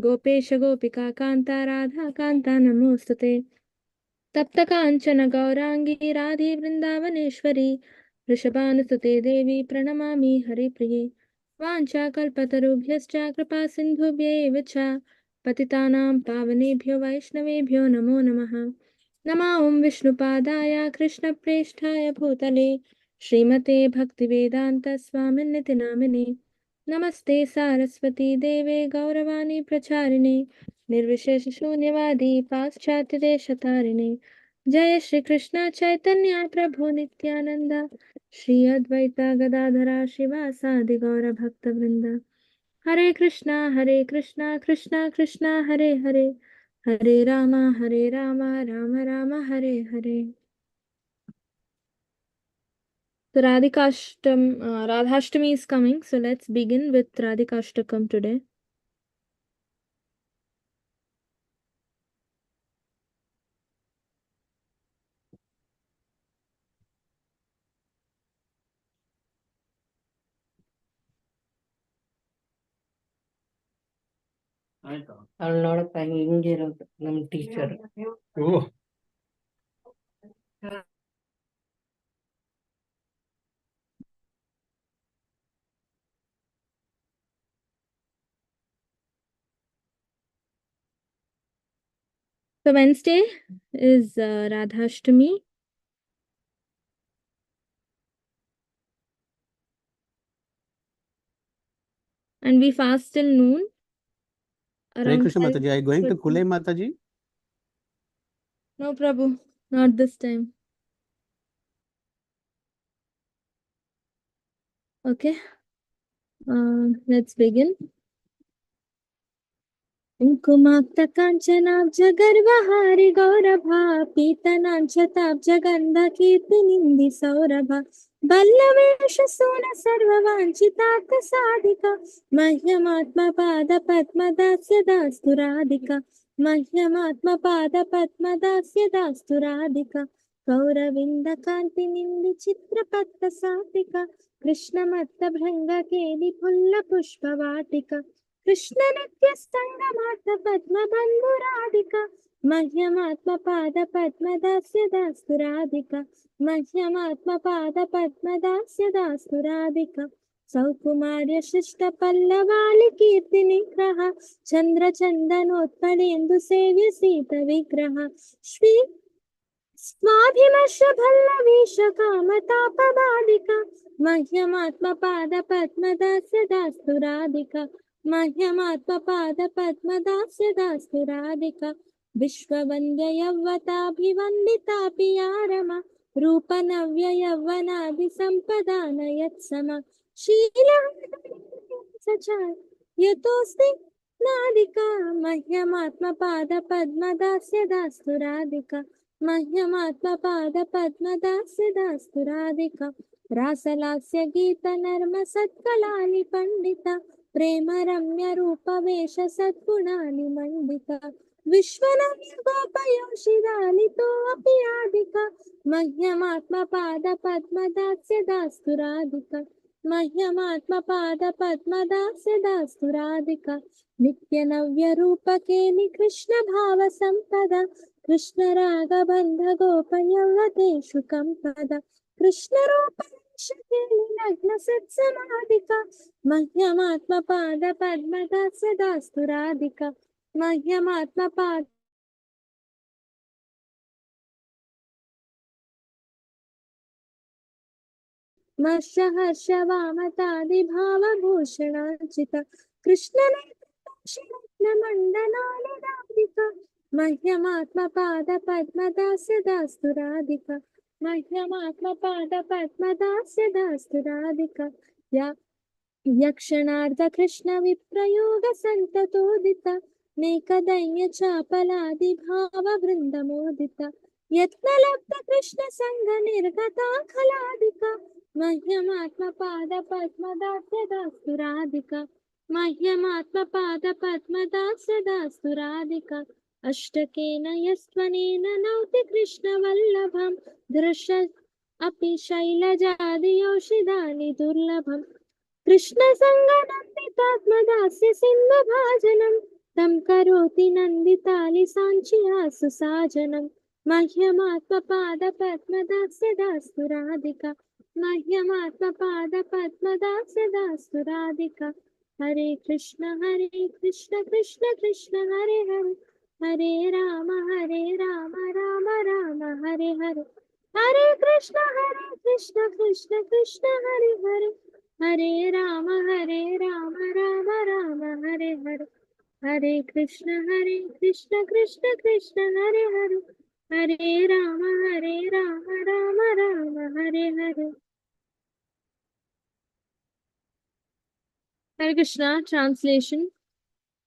गोपेश गोपिका कान्ता राधा कान्ता नमोस्तुते। तप्त काञ्चन गौरांगी राधे वृन्दावनेश्वरी वृषभानुसुते देवी प्रणमामि हरिप्रिये। वाञ्छाकल्पतरुभ्यश्च कृपा सिन्धुभ्यैव च पतितानां पावनेभ्यो वैष्णवेभ्यो नमो नमः। नमः ॐ विष्णुपादाय कृष्णप्रेष्ठाय भूतले श्रीमते भक्तिवेदान्त स्वामिन्निति नामिने। नमस्ते सारस्वती देवे गौरवाणी प्रचारिणे निर्विशेष शून्यवादी पाश्चात्य देशतारिणे। जय श्री कृष्ण चैतन्य प्रभु नित्यानंद श्री अद्वैता गदाधरा शिवासादि गौर भक्त वृंद। हरे Krishna Krishna Krishna Hare Hare Hare Ram Ram Ram Hare Hare. So Radhashtami is coming, so let's begin with Radhikashtakam today. ಅಲ್ಲಿ ನೋಡಪ್ಪ ಹಿಂಗಿರೋದು ನಮ್ teacher. So Wednesday is Radhashtami. And we fast till noon. Hare Krishna Mataji, are you going to Kulai Mataji? No, Prabhu, not this time. Okay, let's begin. कुमाक्त कांचनाब्ज गर्वहारि गौरभा पीतनांचताब्ज गंध कीर्तिनिंदि सौरभा बल्लवेश सून सर्ववांछितार्थ साधिका मह्यमात्म पाद पद्म दास्य दास्तु राधिका मह्यमात्म पाद पद्म दास्य दास्तु राधिका गौरविंद कांति निंदि चित्रपत्र सातिका कृष्णमत्त भृंग केलि full पुष्प वाटिका कृष्ण नित्य संगमार्थ पद्म बंधु राधिका मह्यमात्म पाद पद्म दास्य दास्तु राधिका मह्यमात्म पाद पद्म दास्य दास्तु राधिका सौकुमार्य शिष्ट पल्लवालि कीर्ति निग्रह चंद्र चंदनोत्पलेन्दु सेव्य सीत विग्रह श्री स्वाभिमर्श भल्लवीश कामतापबाधिका मह्यमात्म पाद पद्म दास्य दास्तु राधिका मह्यमात्म पाद पद्म दास्य दास्तु राधिका विश्ववन्द्य यौवताभिवन्दिता पिया रमा रूपनव्य यौवनादि संपदान यत्सम शीलं सचार यतोस्ति नादिका मह्यमात्म पाद पद्म दास्य दास्तु राधिका मह्यमात्म पाद पद्म दास्य दास्तु राधिका रासलास्य गीत नर्म सत्कलानि पंडिता प्रेम रम्य रूप वेश सद्गुणानि मंडिता विश्वनव्य गोपयोषिदानि तो अपि राधिका मह्यमात्म पाद पद्म दास्य दास्तु राधिका मह्यमात्म पाद पद्म दास्य दास्तु राधिका नित्य नव्य रूप केलि कृष्ण भाव संपदा कृष्ण राग बंध गोप यौवतेषु कंपदा कृष्ण रूप लग्न सत्समाधिका मह्यमात्म पाद पद्म दास्य दास्तु राधिका मह्यमात्म पाद मर्ष हर्ष वामतादि भाव भूषणार्चिता कृष्ण मंडनानि राधिका मह्यमात्म पाद पद्म दास्य दास्तु राधिका मह्यमात्म पाद पद्म दास्य दास्तु राधिका या यक्षणार्ध कृष्ण विप्रयोग संततोदिता नेकदैन्य चापलादि भाव वृंद मोदिता यत्न लब्ध कृष्ण संग निर्गता खलादिका मह्यमात्म पाद पद्म दास्य दास्तु राधिका मह्यमात्म पाद पद्म दास्य दास्तु राधिका अष्टकेन यस्त्वनेन नौति कृष्ण वल्लभं दृश्य अपि शैलजादि औषधानि दुर्लभम् कृष्ण संग नंदितात्मदास्य सिंह भाजनम तम करोति नन्दितालि साञ्चिया सुसाजनम् मह्यमात्मपादपद्मदास्य दास्तु राधिका मह्यमात्मपादपद्मदास्य दास्तु राधिका हरे Krishna Krishna Krishna Hare Hare Hare Ram Ram Ram Hare Hare Hare Krishna Krishna Krishna Hare Hare Hare Ram Ram Ram Hare Hare Hare Krishna Krishna Krishna Hare Hare Hare Ram Ram Ram Hare Hare Hare Krishna translation.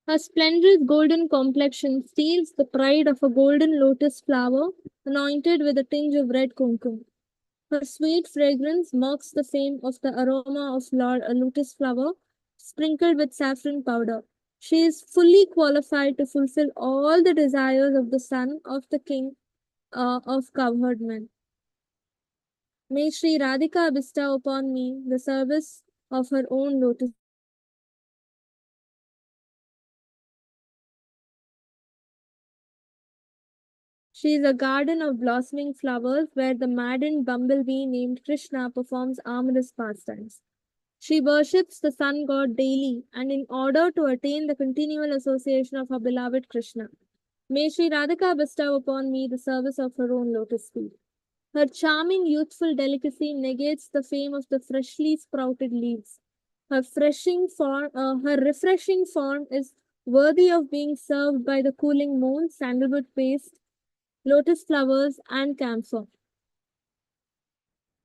Her splendid golden complexion steals the pride of a golden lotus flower anointed with a tinge of red kumkum. Her sweet fragrance mocks the fame of the aroma of a lotus flower sprinkled with saffron powder. She is fully qualified to fulfill all the desires of the son of the king of cowherd men. May Sri Radhika bestow upon me the service of her own lotus. She is a garden of blossoming flowers where the maddened bumblebee named Krishna performs amorous pastimes. She worships the sun god daily, and in order to attain the continual association of her beloved Krishna, may Sri Radhika bestow upon me the service of her own lotus feet. Her charming youthful delicacy negates the fame of the freshly sprouted leaves. Her refreshing form is worthy of being served by the cooling moon, sandalwood paste, lotus flowers, and camphor.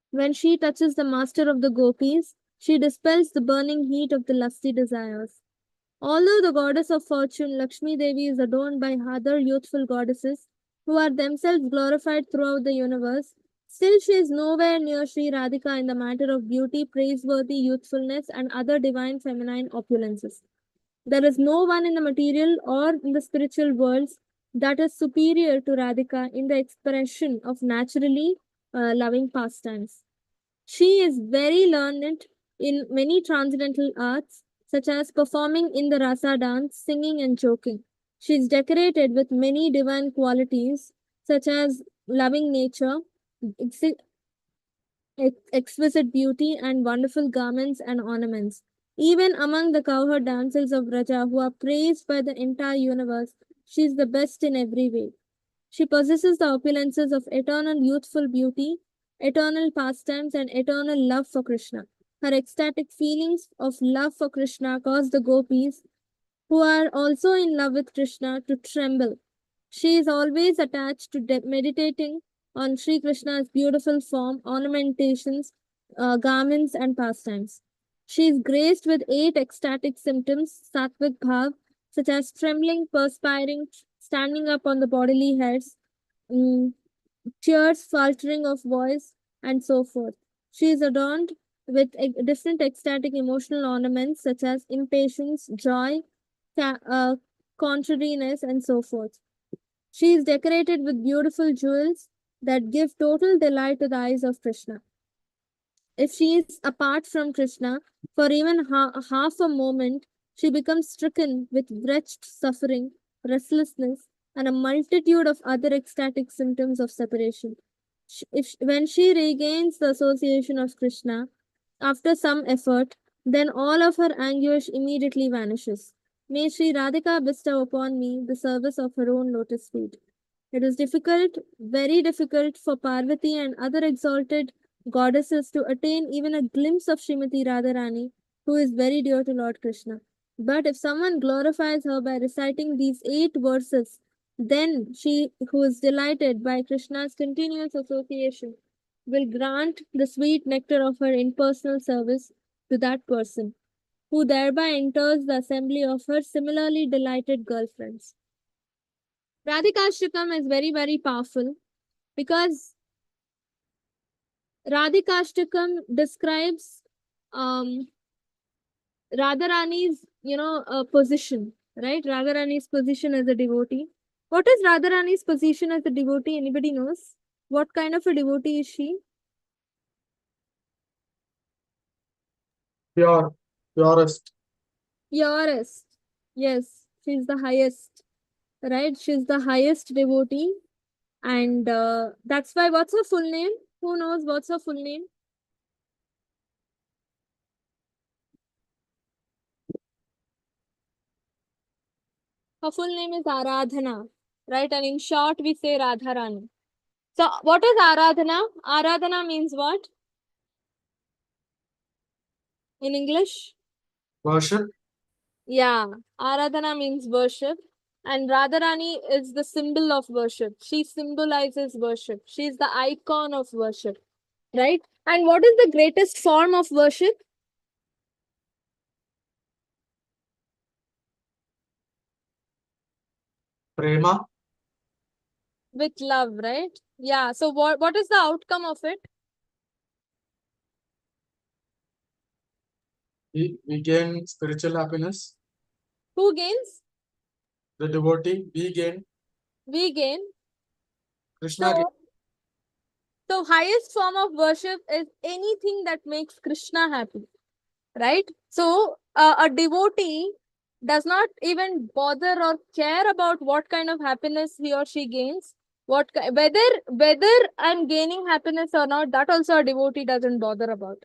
When she touches the master of the gopis, she dispels the burning heat of the lusty desires. Although the goddess of fortune, Lakshmi Devi, is adorned by other youthful goddesses who are themselves glorified throughout the universe, still she is nowhere near Sri Radhika in the matter of beauty, praiseworthy youthfulness, and other divine feminine opulences. There is no one in the material or in the spiritual worlds that is superior to Radhika in the expression of naturally loving pastimes. She is very learned in many transcendental arts, such as performing in the rasa dance, singing, and joking. She is decorated with many divine qualities, such as loving nature, exquisite beauty, and wonderful garments and ornaments. Even among the cowherd damsels of Raja, who are praised by the entire universe, she is the best in every way. She possesses the opulences of eternal youthful beauty, eternal pastimes, and eternal love for Krishna. Her ecstatic feelings of love for Krishna cause the gopis, who are also in love with Krishna, to tremble. She is always attached to meditating on Sri Krishna's beautiful form, ornamentations, garments, and pastimes. She is graced with 8 ecstatic symptoms, sattvic bhav, such as trembling, perspiring, standing up on the bodily hairs, mm, tears, faltering of voice, and so forth. She is adorned with different ecstatic emotional ornaments such as impatience, joy, contrariness, and so forth. She is decorated with beautiful jewels that give total delight to the eyes of Krishna. If she is apart from Krishna for even half a moment, she becomes stricken with wretched suffering, restlessness, and a multitude of other ecstatic symptoms of separation. When she regains the association of Krishna, after some effort, then all of her anguish immediately vanishes. May Sri Radhika bestow upon me the service of her own lotus feet. It is difficult, very difficult for Parvati and other exalted goddesses to attain even a glimpse of Srimati Radharani, who is very dear to Lord Krishna. But if someone glorifies her by reciting these 8 verses, then she, who is delighted by Krishna's continuous association, will grant the sweet nectar of her impersonal service to that person, who thereby enters the assembly of her similarly delighted girlfriends. Radhikashtakam is very, very powerful because Radhikashtakam describes Radharani's, position, right? Radharani's position as a devotee. What is Radharani's position as a devotee? Anybody knows? What kind of a devotee is she? Purest. Purest. Yes. She's the highest, right? She's the highest devotee. And that's why, what's her full name? Who knows what's her full name? Her full name is Aradhana, right? And in short, we say Radharani. So, what is Aradhana? Aradhana means what in English? Worship. Yeah, Aradhana means worship. And Radharani is the symbol of worship. She symbolizes worship. She is the icon of worship, right? And what is the greatest form of worship? Prema. With love, right? Yeah. So, what is the outcome of it? We gain spiritual happiness. Who gains? The devotee, we gain. We gain. Krishna gains. So highest form of worship is anything that makes Krishna happy, right? So a devotee does not even bother or care about what kind of happiness he or she gains. Whether I'm gaining happiness or not, that also a devotee doesn't bother about.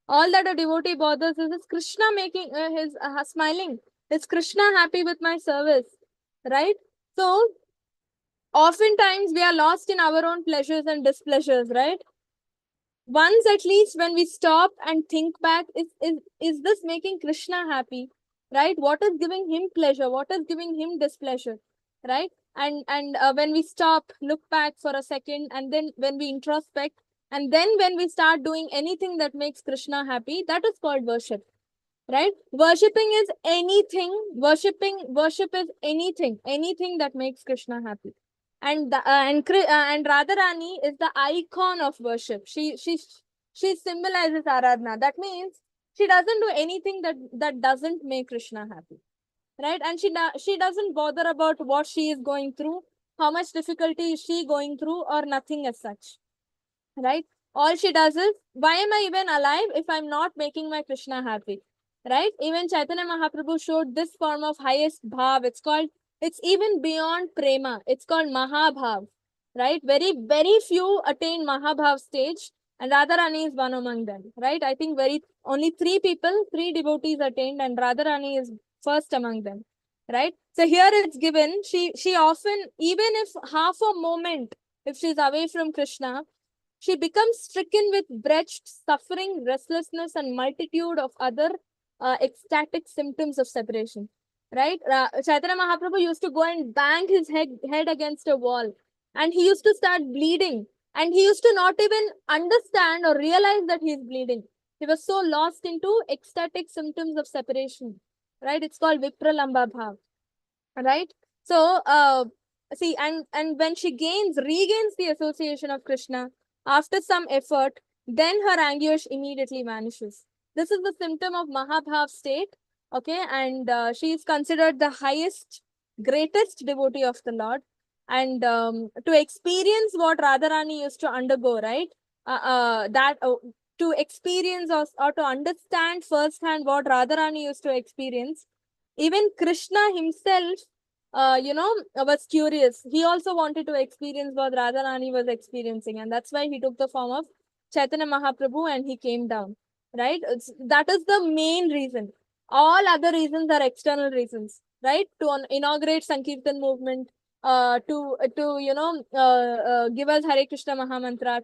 All that a devotee bothers is Krishna making his smiling. Is Krishna happy with my service, right? So oftentimes we are lost in our own pleasures and displeasures, right? Once at least when we stop and think back, is this making Krishna happy, right? What is giving him pleasure? What is giving him displeasure, right? And when we stop, look back for a second, and then when we introspect, and then when we start doing anything that makes Krishna happy, that is called worship, right? Worshipping is anything. Worship is anything that makes Krishna happy. And and Radharani is the icon of worship. She symbolizes Aradhana. That means she doesn't do anything that doesn't make Krishna happy, right? And she doesn't bother about what she is going through, how much difficulty is she going through, or nothing as such, right? All she does is, why am I even alive if I'm not making my Krishna happy, right? Even Chaitanya Mahaprabhu showed this form of highest bhav. It's even beyond prema. It's called Mahabhav, right? Very few attain Mahabhav stage, and Radharani is one among them, right? I think only three devotees attained, and Radharani is first among them, right? So here it's given, she often, even if half a moment, if she's away from Krishna, she becomes stricken with wretched suffering, restlessness, and multitude of other ecstatic symptoms of separation. Right? Chaitanya Mahaprabhu used to go and bang his head against a wall, and he used to start bleeding, and he used to not even understand or realize that he is bleeding. He was so lost into ecstatic symptoms of separation. Right? It's called Vipralamba Bhav. Right? So, see, and when she regains the association of Krishna, after some effort, then her anguish immediately vanishes. This is the symptom of Mahabhav state, okay? And she is considered the greatest devotee of the Lord. And to experience what Radharani used to undergo, right? To experience or to understand firsthand what Radharani used to experience, even Krishna himself, was curious. He also wanted to experience what Radharani was experiencing, and that's why he took the form of Chaitanya Mahaprabhu and he came down. Right? That is the main reason. All other reasons are external reasons, right? To inaugurate Sankirtan movement, to give us Hare Krishna Mahamantra,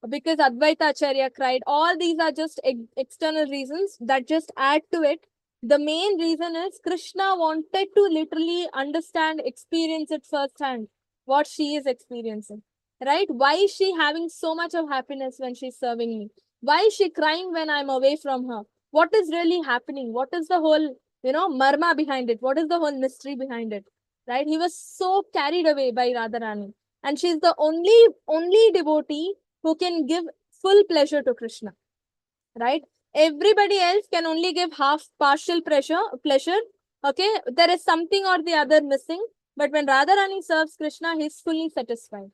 because Advaita Acharya cried. All these are just external reasons that just add to it. The main reason is Krishna wanted to literally understand, experience it firsthand, what she is experiencing, right? Why is she having so much of happiness when she's serving me? Why is she crying when I'm away from her? What is really happening? What is the whole, marma behind it? What is the whole mystery behind it, right? He was so carried away by Radharani. And she's the only devotee who can give full pleasure to Krishna, right? Everybody else can only give partial pleasure. Okay, there is something or the other missing. But when Radharani serves Krishna, he's fully satisfied,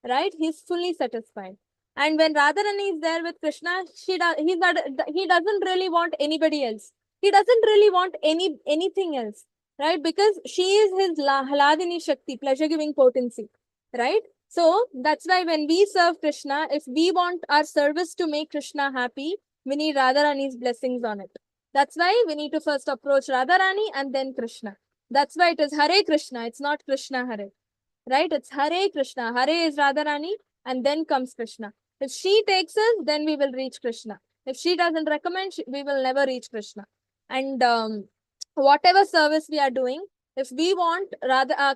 right? He's fully satisfied. And when Radharani is there with Krishna, he doesn't really want anybody else. He doesn't really want anything else. right? Because she is his Hladini Shakti, pleasure-giving potency, right? So that's why when we serve Krishna, if we want our service to make Krishna happy, we need Radharani's blessings on it. That's why we need to first approach Radharani and then Krishna. That's why it is Hare Krishna. It's not Krishna Hare, right? It's Hare Krishna. Hare is Radharani and then comes Krishna. If she takes us, then we will reach Krishna. If she doesn't recommend, we will never reach Krishna. And whatever service we are doing, if we want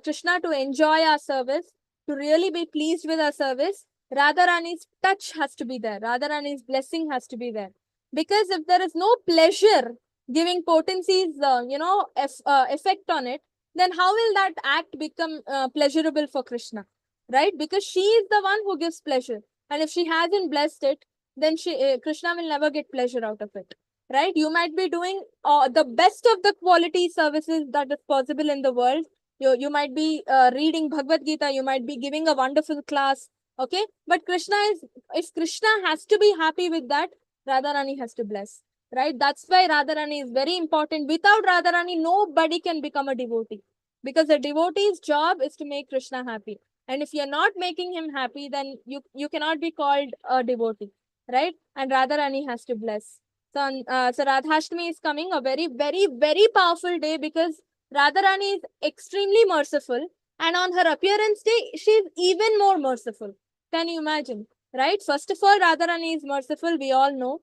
Krishna to enjoy our service, to really be pleased with our service, Radharani's touch has to be there. Radharani's blessing has to be there. Because if there is no pleasure giving potencies, effect on it, then how will that act become pleasurable for Krishna, right? Because she is the one who gives pleasure. And if she hasn't blessed it, then Krishna will never get pleasure out of it, right? You might be doing the best of the quality services that is possible in the world. You might be reading Bhagavad Gita, you might be giving a wonderful class, okay? But if Krishna has to be happy with that, Radharani has to bless, right? That's why Radharani is very important. Without Radharani, nobody can become a devotee, because a devotee's job is to make Krishna happy. And if you're not making him happy, then you cannot be called a devotee, right? And Radharani has to bless. So Radhashtami is coming, a very, very, very powerful day, because Radharani is extremely merciful. And on her appearance day, she is even more merciful. Can you imagine? Right? First of all, Radharani is merciful, we all know,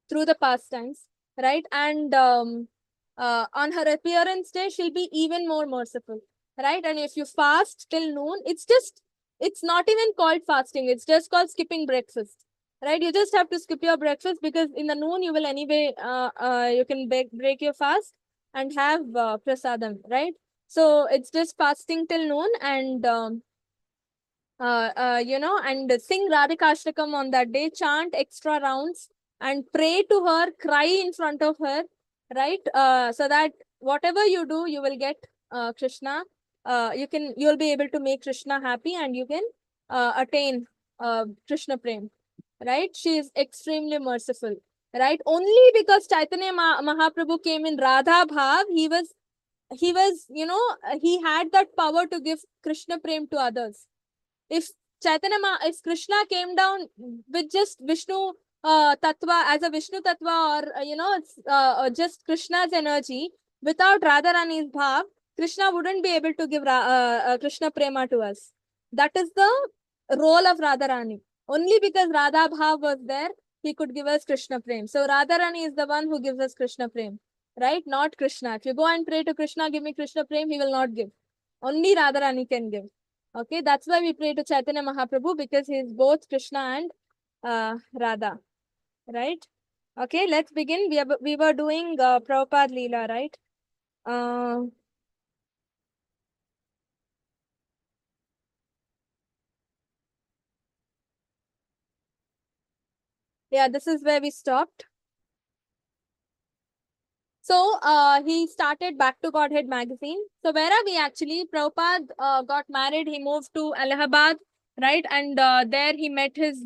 through the pastimes, right? And on her appearance day, she'll be even more merciful, right? And if you fast till noon, it's not even called fasting, it's just called skipping breakfast, right? You just have to skip your breakfast, because in the noon you will anyway, you can break your fast and have prasadam, right? So it's just fasting till noon, and and sing Radhikashtakam on that day, chant extra rounds, and pray to her, cry in front of her, right? So that whatever you do, you will get Krishna. You'll be able to make Krishna happy, and you can attain Krishna Prem, right? She is extremely merciful, right? Only because Chaitanya Mahaprabhu came in Radha Bhav, he had that power to give Krishna Prem to others. If if Krishna came down with just Vishnu Tattva, as a Vishnu Tattva, or just Krishna's energy, without Radharani's bhav, Krishna wouldn't be able to give Krishna Prema to us. That is the role of Radharani. Only because Radha bhav was there, he could give us Krishna Prem. So Radharani is the one who gives us Krishna Prem, right? Not Krishna. If you go and pray to Krishna, give me Krishna Prem, he will not give. Only Radharani can give. Okay, that's why we pray to Chaitanya Mahaprabhu, because he is both Krishna and Radha, right? Okay, let's begin. We were doing Prabhupada Leela, right? Yeah, this is where we stopped. So he started Back to Godhead magazine. So where are we actually? Prabhupada got married. He moved to Allahabad, right? And there he met his,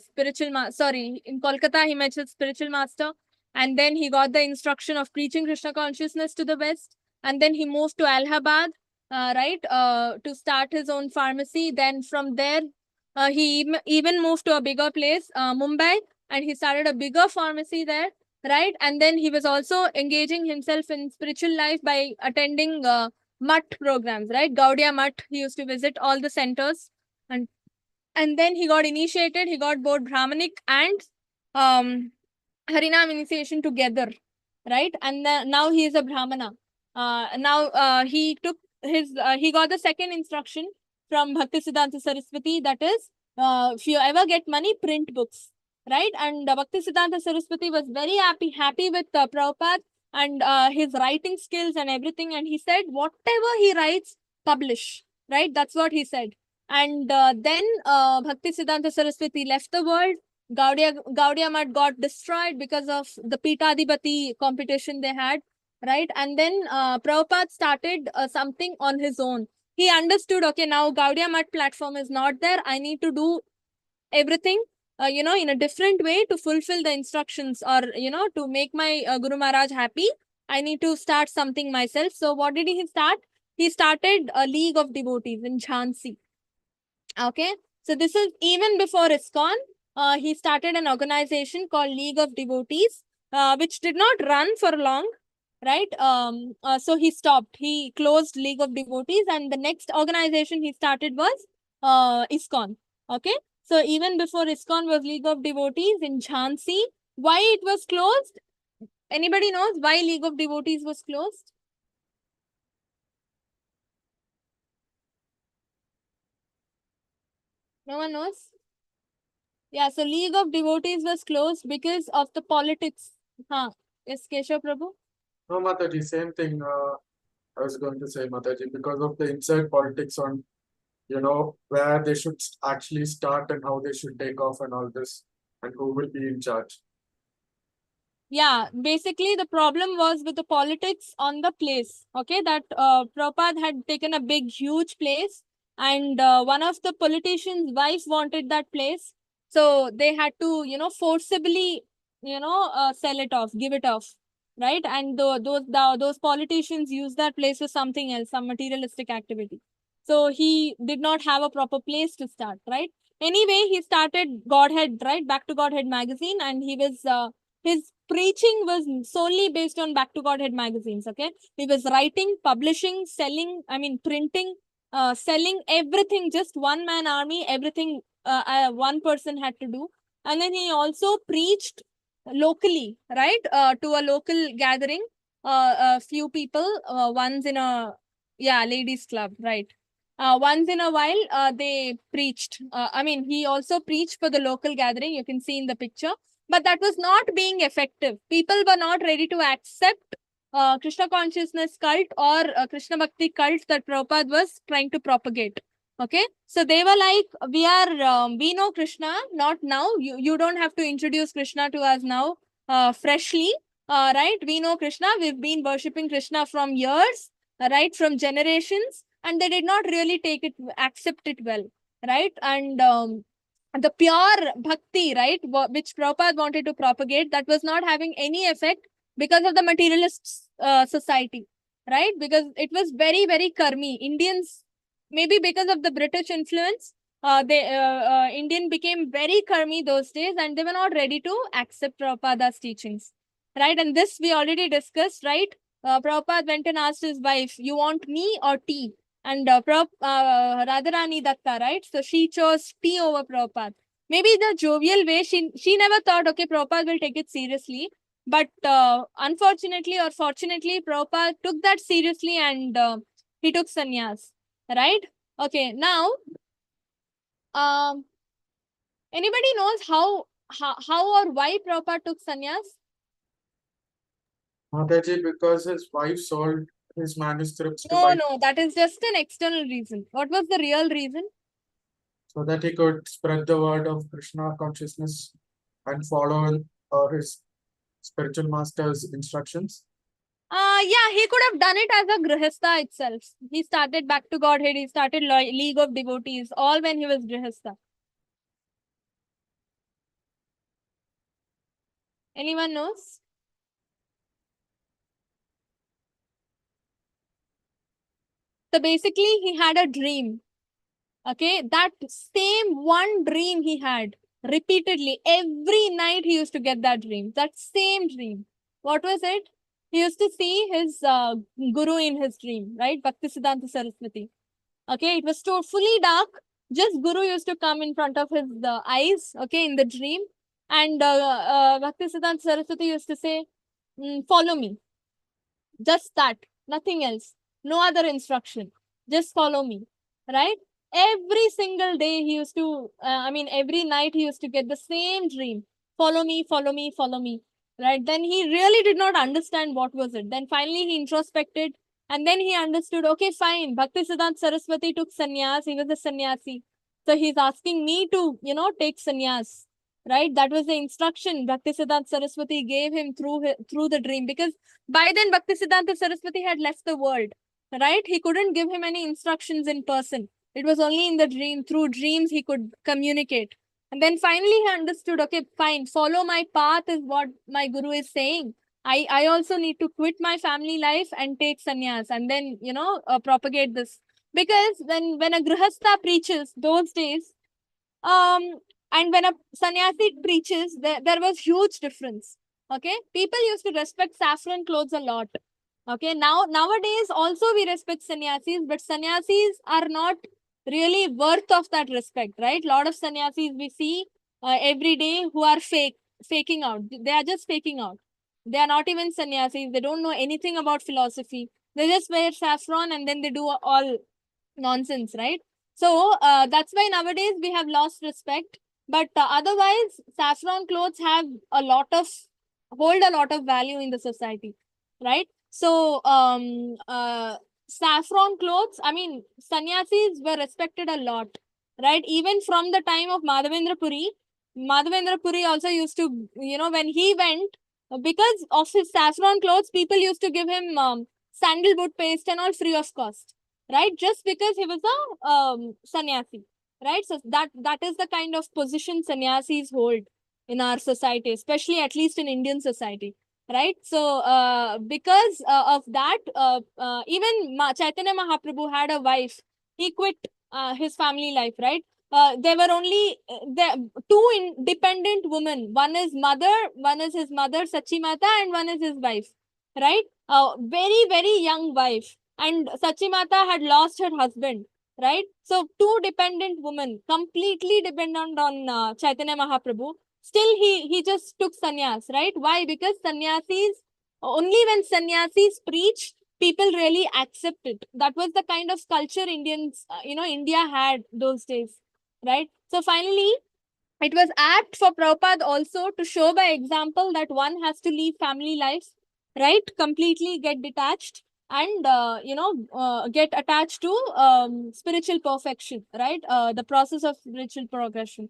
spiritual sorry, in Kolkata he met his spiritual master. And then he got the instruction of preaching Krishna consciousness to the West. And then he moved to Allahabad, to start his own pharmacy. Then from there, he even moved to a bigger place, Mumbai, and he started a bigger pharmacy there, right? And then he was also engaging himself in spiritual life by attending Mutt programs, right? Gaudiya Mutt, he used to visit all the centers, and then he got initiated. He got both Brahmanic and Harinam initiation together, right? And now he is a Brahmana. He took he got the second instruction from Bhaktisiddhanta Saraswati, that is, if you ever get money, print books, right? And Bhaktisiddhanta Saraswati was very happy with Prabhupada and his writing skills and everything. And he said, whatever he writes, publish, right? That's what he said. And then Bhaktisiddhanta Saraswati left the world. Gaudiya Mutt got destroyed because of the Pitadipati competition they had, right? And then Prabhupada started something on his own. He understood, okay, now Gaudiya Mutt platform is not there. I need to do everything, in a different way to fulfill the instructions, or, to make my Guru Maharaj happy. I need to start something myself. So what did he start? He started a League of Devotees in Jhansi. Okay, so this is even before ISKCON. He started an organization called League of Devotees, which did not run for long, right? So he stopped. He closed League of Devotees, and the next organization he started was ISKCON. Okay, so even before ISKCON was League of Devotees in Jhansi. Why it was closed? Anybody knows why League of Devotees was closed? No one knows? Yeah, so League of Devotees was closed because of the politics. Huh. Yes, Keshav Prabhu? No, Mataji, same thing. I was going to say, Mataji, because of the inside politics on, where they should actually start and how they should take off and all this, and who will be in charge. Yeah, basically the problem was with the politics on the place. Okay, that Prabhupada had taken a big, huge place, and one of the politicians' wife wanted that place. So they had to, forcibly, sell it off, give it off, right? And those politicians used that place for something else, some materialistic activity. So he did not have a proper place to start, right? Anyway, he started Godhead, right? Back to Godhead magazine, and he was his preaching was solely based on Back to Godhead magazines. Okay, he was writing, publishing, selling, printing, selling, everything. Just one man army, everything one person had to do. And then he also preached locally, right, to a local gathering, a few people, once in a ladies club, right. Once in a while, they preached. He also preached for the local gathering. You can see in the picture. But that was not being effective. People were not ready to accept Krishna consciousness cult or Krishna Bhakti cult that Prabhupada was trying to propagate. Okay, so they were like, we know Krishna, not now. You don't have to introduce Krishna to us now, freshly, right? We know Krishna. We've been worshipping Krishna from years, right, from generations, and they did not really accept it well, right? And the pure bhakti, right, which Prabhupada wanted to propagate, that was not having any effect because of the materialist society, right? Because it was very, very karmi. Indians, maybe because of the British influence, Indian became very karmi those days, and they were not ready to accept Prabhupada's teachings, right? And this we already discussed, right? Prabhupada went and asked his wife, "You want me or tea?" And Radharani Datta, right? So she chose tea over Prabhupada. Maybe the jovial way, she never thought, okay, Prabhupada will take it seriously. But unfortunately or fortunately, Prabhupada took that seriously, and he took sannyas, right? Okay, now, anybody knows how or why Prabhupada took sannyas? Mataji, because his wife sold his manuscripts to buy No, that is just an external reason. What was the real reason? so that he could spread the word of Krishna consciousness and follow his spiritual master's instructions. Yeah, he could have done it as a Grihastha itself. He started Back to Godhead, he started League of Devotees, all when he was Grihastha. Anyone knows? So basically, he had a dream. Okay, that same one dream he had repeatedly. Every night he used to get that dream. That same dream. What was it? He used to see his guru in his dream, right? Bhaktisiddhanta Saraswati. Okay, it was fully dark. Just Guru used to come in front of his eyes, okay, in the dream. And Bhaktisiddhanta Saraswati used to say, follow me. Just that, nothing else. No other instruction. Just follow me, right? Every single day he used to, every night he used to get the same dream. Follow me, follow me, follow me, right? Then he really did not understand what was it. Then finally he introspected, and then he understood, okay, fine. Bhaktisiddhanta Saraswati took sannyas. He was a sannyasi. So he's asking me to, take sannyas, right? That was the instruction Bhaktisiddhanta Saraswati gave him through the dream. Because by then, Bhaktisiddhanta Saraswati had left the world, right? He couldn't give him any instructions in person. It was only in the dream. Through dreams, he could communicate. And then finally he understood, okay, fine, follow my path is what my guru is saying. I also need to quit my family life and take sannyas and then, propagate this. Because when a grihastha preaches those days, and when a sannyasi preaches, there was huge difference. Okay, people used to respect saffron clothes a lot. Okay, nowadays also we respect sannyasis, but sannyasis are not really worth of that respect, right? Lot of sannyasis we see every day who are faking out. They are just faking out. They are not even sannyasis. They don't know anything about philosophy. They just wear saffron and then they do all nonsense, right? So that's why nowadays we have lost respect. But otherwise, saffron clothes have hold a lot of value in the society, right? So saffron clothes, I mean, sannyasis were respected a lot, right? Even from the time of Madhavendra Puri. Madhavendra Puri also used to, when he went, because of his saffron clothes, people used to give him sandalwood paste and all free of cost, right? Just because he was a sannyasi, right? So that is the kind of position sannyasis hold in our society, especially at least in Indian society, right? So because of that, even Chaitanya Mahaprabhu had a wife. He quit his family life, right? There were only two independent women. One is his mother, Sachi Mata, and one is his wife, right? Very, very young wife. And Sachi Mata had lost her husband, right? So two dependent women, completely dependent on Chaitanya Mahaprabhu. Still, he just took sannyas, right? Why? Because sannyasis, only when sannyasis preach, people really accept it. That was the kind of culture India had those days, right? So finally, it was apt for Prabhupada also to show by example that one has to leave family life, right? Completely get detached and, get attached to spiritual perfection, right? The process of spiritual perfection.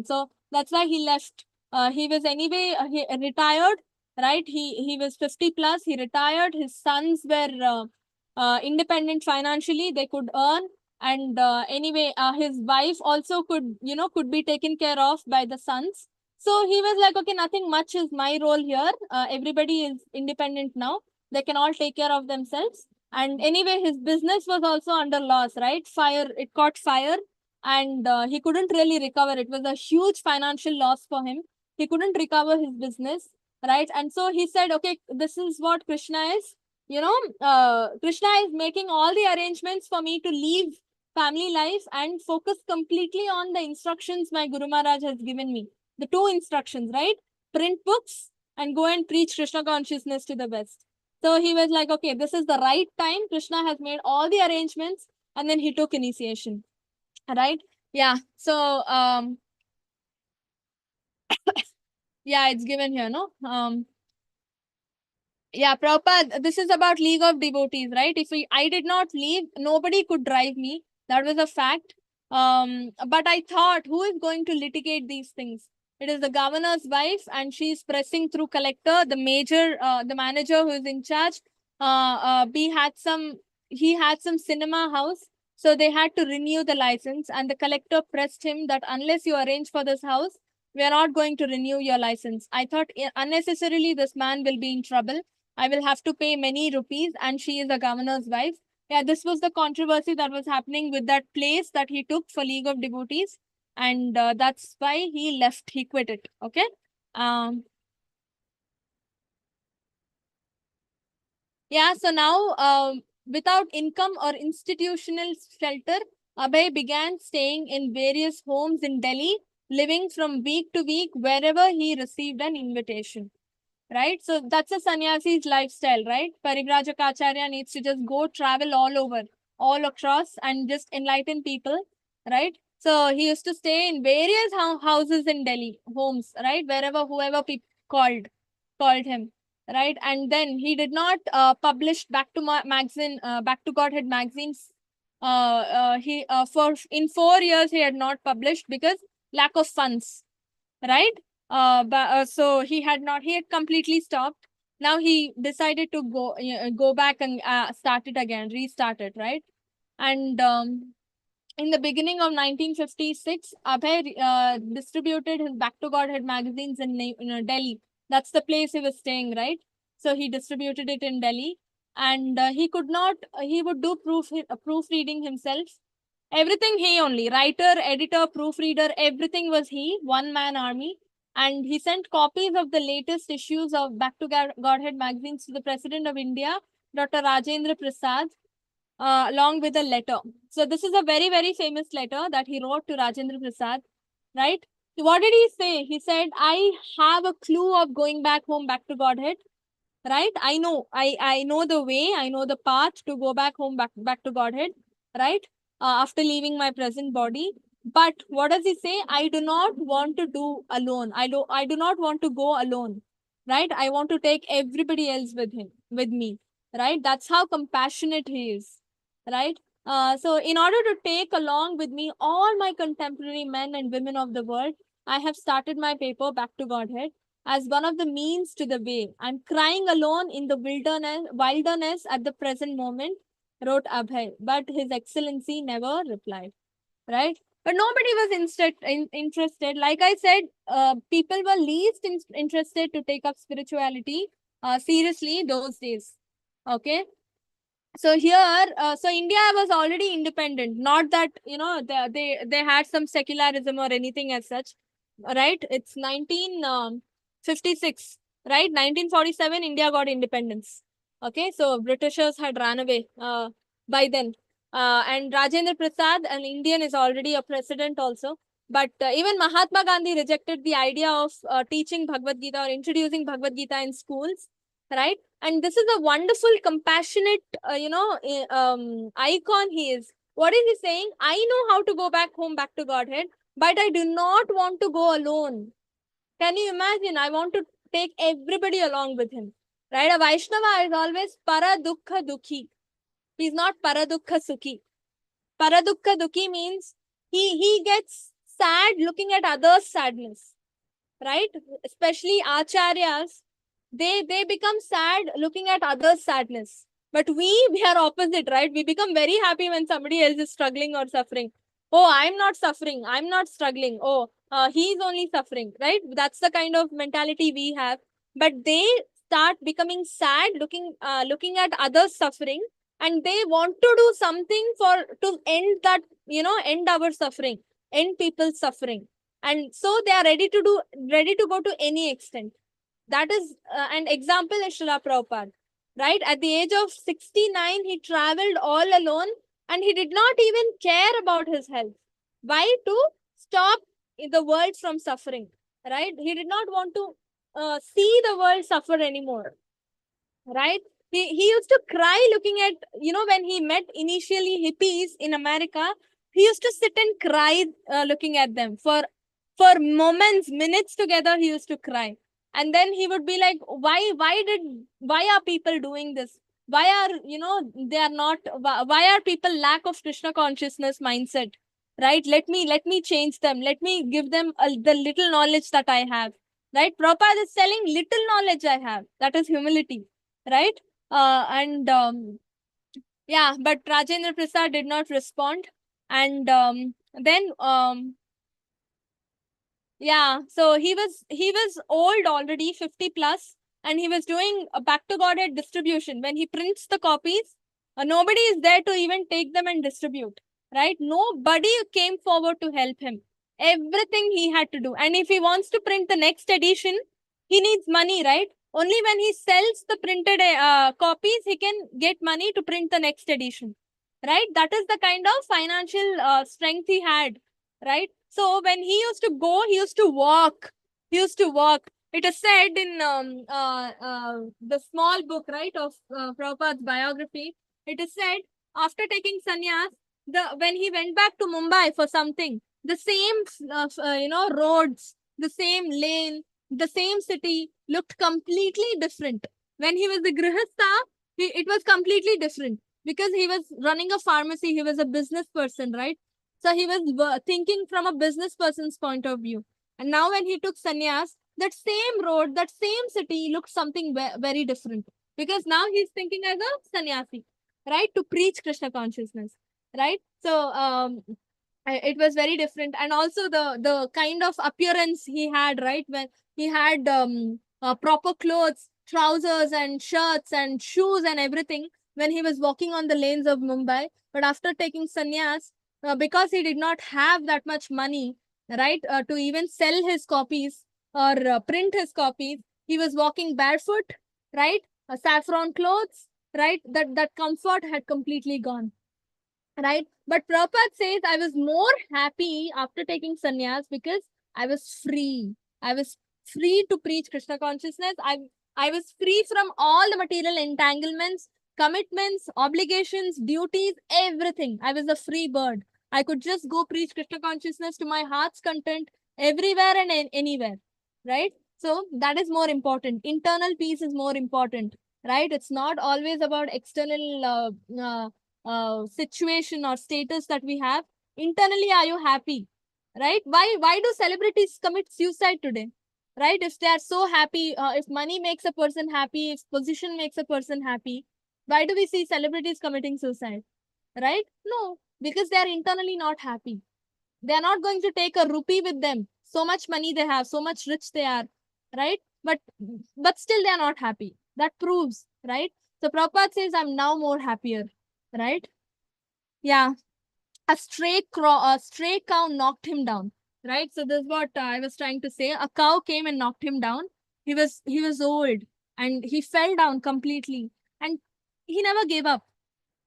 So that's why he left. He was anyway, he retired, right? He was 50 plus, he retired. His sons were independent financially, they could earn, and anyway his wife also could be taken care of by the sons. So he was like, okay, nothing much is my role here. Everybody is independent now, they can all take care of themselves. And anyway, his business was also under loss, right? It caught fire, and he couldn't really recover. It was a huge financial loss for him. He couldn't recover his business, right? And so he said, okay, this is what Krishna is. Krishna is making all the arrangements for me to leave family life and focus completely on the instructions my Guru Maharaj has given me. The two instructions, right? Print books and go and preach Krishna consciousness to the West. So he was like, okay, this is the right time. Krishna has made all the arrangements, and then he took initiation, right? Yeah. So, yeah, it's given here, no? Yeah, Prabhupada, this is about League of Devotees, right? If I did not leave, nobody could drive me. That was a fact. But I thought, who is going to litigate these things? It is the governor's wife, and she's pressing through collector. The manager who is in charge, he had some cinema house, so they had to renew the license. And the collector pressed him that unless you arrange for this house, we are not going to renew your license. I thought unnecessarily this man will be in trouble. I will have to pay many rupees, and she is a governor's wife. Yeah, this was the controversy that was happening with that place that he took for League of Devotees. And that's why he left, he quit it. Okay. Yeah, so now without income or institutional shelter, Abhay began staying in various homes in Delhi, living from week to week wherever he received an invitation. Right? So that's a sannyasi's lifestyle, right? Parivrajaka Acharya needs to just go travel all over, all across, and just enlighten people, right? So he used to stay in various houses in Delhi, homes, right? Wherever whoever people called him, right? And then he did not publish Back to magazine, Back to Godhead magazines. He for in 4 years he had not published because lack of funds, right? So he had completely stopped. Now he decided to go back and restart it, right? And in the beginning of 1956, Abhay distributed his Back to Godhead magazines in Delhi, That's the place he was staying, right? So he distributed it in Delhi, and he could not. He would do proofreading himself. Everything he only, writer, editor, proofreader, everything was he. One man army, and he sent copies of the latest issues of Back to Godhead magazines to the President of India, Dr. Rajendra Prasad, along with a letter. So this is a very, very famous letter that he wrote to Rajendra Prasad, right? What did he say? He said, I have a clue of going back home, back to Godhead, right? I know the way, I know the path to go back home, back to Godhead, right? After leaving my present body. But what does he say? I do not want to do alone. I do not want to go alone, right? I want to take everybody else with me, right? That's how compassionate he is, right? So in order to take along with me all my contemporary men and women of the world, I have started my paper Back to Godhead as one of the means to the way. I'm crying alone in the wilderness at the present moment, wrote Abhay, but His Excellency never replied, right? But nobody was interested. Like I said, people were least interested to take up spirituality seriously those days. Okay. So here, so India was already independent. Not that, you know, they had some secularism or anything as such, right? It's 1956, right? 1947, India got independence. Okay, so Britishers had ran away by then. And Rajendra Prasad, an Indian, is already a president also. But even Mahatma Gandhi rejected the idea of teaching Bhagavad Gita or introducing Bhagavad Gita in schools, right? And this is a wonderful, compassionate, icon he is. What is he saying? I know how to go back home, back to Godhead, but I do not want to go alone. Can you imagine? I want to take everybody along with him, right? A Vaishnava is always para dukkha dukhi. He's not para dukkha sukhi. Para dukkha dukhi means he gets sad looking at others' sadness, right? Especially acharyas, they become sad looking at others' sadness. But we are opposite, right? We become very happy when somebody else is struggling or suffering. Oh, I'm not suffering. I'm not struggling. Oh, he's only suffering, right? That's the kind of mentality we have. But they start becoming sad looking at others suffering, and they want to do something to end that, end our suffering, end people's suffering. And so they are ready to go to any extent. That is an example is Srila Prabhupada, right? At the age of 69, he traveled all alone and he did not even care about his health. Why? To stop the world from suffering, right? He did not want to see the world suffer anymore, right? He used to cry looking at, when he met initially hippies in America, he used to sit and cry looking at them for moments, minutes together. He used to cry. And then he would be like, why are people doing this? Why are, they are not, why are people lack of Krishna consciousness mindset, right? Let me change them. Let me give them the little knowledge that I have, right? Prabhupada is telling little knowledge I have. That is humility, right? Yeah, but Rajendra Prasad did not respond. And then yeah, so he was old already, 50 plus, and he was doing a Back to Godhead distribution. When he prints the copies, nobody is there to even take them and distribute, right? Nobody came forward to help him. Everything he had to do. And if he wants to print the next edition, he needs money, right? Only when he sells the printed copies, he can get money to print the next edition, right? That is the kind of financial strength he had, right? So when he used to go, he used to walk. He used to walk. It is said in the small book, right, of Prabhupada's biography. It is said after taking sannyas, when he went back to Mumbai for something, the same roads, the same lane, the same city looked completely different. When he was the grihastha, it was completely different because he was running a pharmacy. He was a business person, right? So he was thinking from a business person's point of view. And now when he took sannyas, that same road, that same city looked something very different. Because now he's thinking as a sannyasi, right? To preach Krishna consciousness, right? So it was very different. And also the kind of appearance he had, right? When he had proper clothes, trousers and shirts and shoes and everything when he was walking on the lanes of Mumbai. But after taking sannyas, because he did not have that much money, right, to even sell his copies or print his copies, he was walking barefoot, right, saffron clothes, right, that comfort had completely gone, right. But Prabhupada says, I was more happy after taking sannyas because I was free. I was free to preach Krishna consciousness. I was free from all the material entanglements, commitments, obligations, duties, everything. I was a free bird. I could just go preach Krishna consciousness to my heart's content everywhere and anywhere, right? So that is more important. Internal peace is more important, right? It's not always about external situation or status that we have. Internally, are you happy, right? Why do celebrities commit suicide today, right? If they are so happy, if money makes a person happy, if position makes a person happy, why do we see celebrities committing suicide, right? No, because they are internally not happy. They are not going to take a rupee with them. So much money they have, so much rich they are, right? But still they are not happy. That proves, right? So Prabhupada says, I'm now more happier, right? Yeah. A stray cow knocked him down, right? So this is what I was trying to say. A cow came and knocked him down. He was old and he fell down completely, and he never gave up.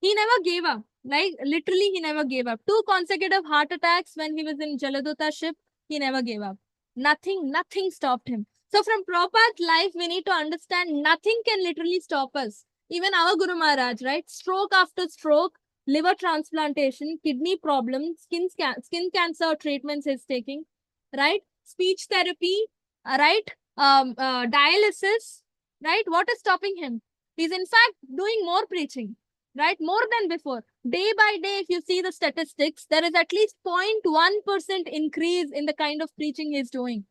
He never gave up. Like literally, he never gave up. 2 consecutive heart attacks when he was in Jaladuta ship. He never gave up. Nothing stopped him. So from Prabhupada's life, we need to understand nothing can literally stop us. Even our Guru Maharaj, right? Stroke after stroke, liver transplantation, kidney problems, skin cancer treatments he's taking, right? Speech therapy, right? Dialysis, right? What is stopping him? He's in fact doing more preaching, right? More than before. Day by day, if you see the statistics, there is at least 0.1% increase in the kind of preaching he's doing,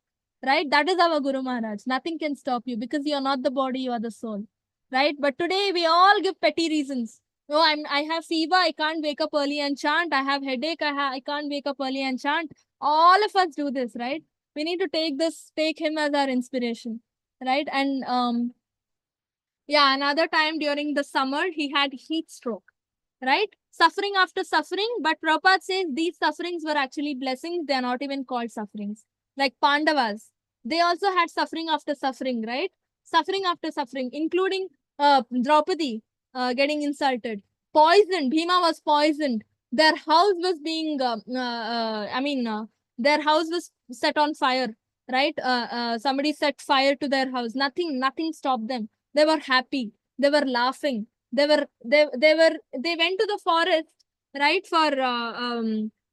right? That is our Guru Maharaj. Nothing can stop you because you're not the body, you are the soul, right? But today we all give petty reasons. Oh, I have fever, I can't wake up early and chant. I have headache, I can't wake up early and chant. All of us do this, right? We need to take him as our inspiration, right? And yeah, another time during the summer, he had heat stroke, right? Suffering after suffering, but Prabhupada says these sufferings were actually blessings. They are not even called sufferings. Like Pandavas, they also had suffering after suffering, right? Suffering after suffering, including Draupadi getting insulted. Poisoned, Bhima was poisoned. Their house was being, their house was set on fire, right? Somebody set fire to their house. Nothing stopped them. They were happy. They were laughing. They went to the forest, right, for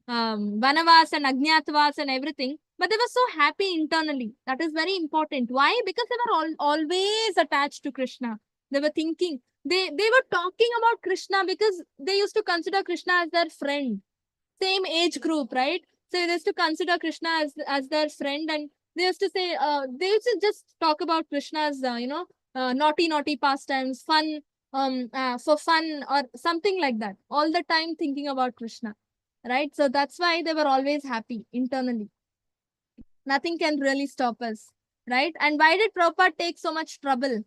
Vanavas and Ajnatavas and everything, but they were so happy internally. That is very important. Why? Because they were always attached to Krishna. They were thinking, they were talking about Krishna because they used to consider Krishna as their friend. Same age group, right? So they used to consider Krishna as their friend, and they used to say, they used to just talk about Krishna's, naughty pastimes, fun, for fun or something like that. All the time thinking about Krishna, right? So that's why they were always happy internally. Nothing can really stop us, right? And why did Prabhupada take so much trouble?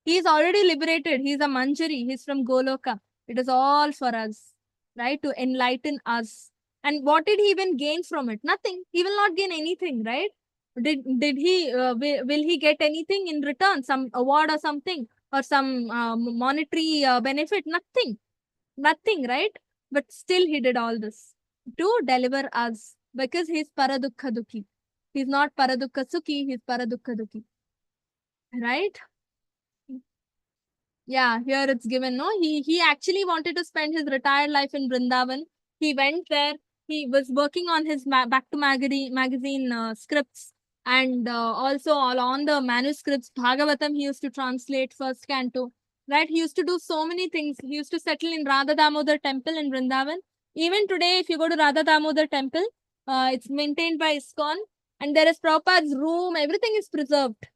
He's already liberated. He's a Manjari. He's from Goloka. It is all for us, right? To enlighten us. And what did he even gain from it? Nothing. He will not gain anything, right? Did he, will he get anything in return? Some award or something? Or some monetary benefit? Nothing, right? But still he did all this to deliver us because he's Paradukha Dukhi. He's not Paradukha Sukhi, he's Paradukha Dukhi. Right? Yeah, here it's given, no? He actually wanted to spend his retired life in Vrindavan. He went there. He was working on his back to magazine scripts, and also all on the manuscripts. Bhagavatam he used to translate first canto. Right? He used to do so many things. He used to settle in Radha Damodar temple in Vrindavan. Even today, if you go to Radha Damodar temple, it's maintained by ISKCON, and there is Prabhupada's room. Everything is preserved.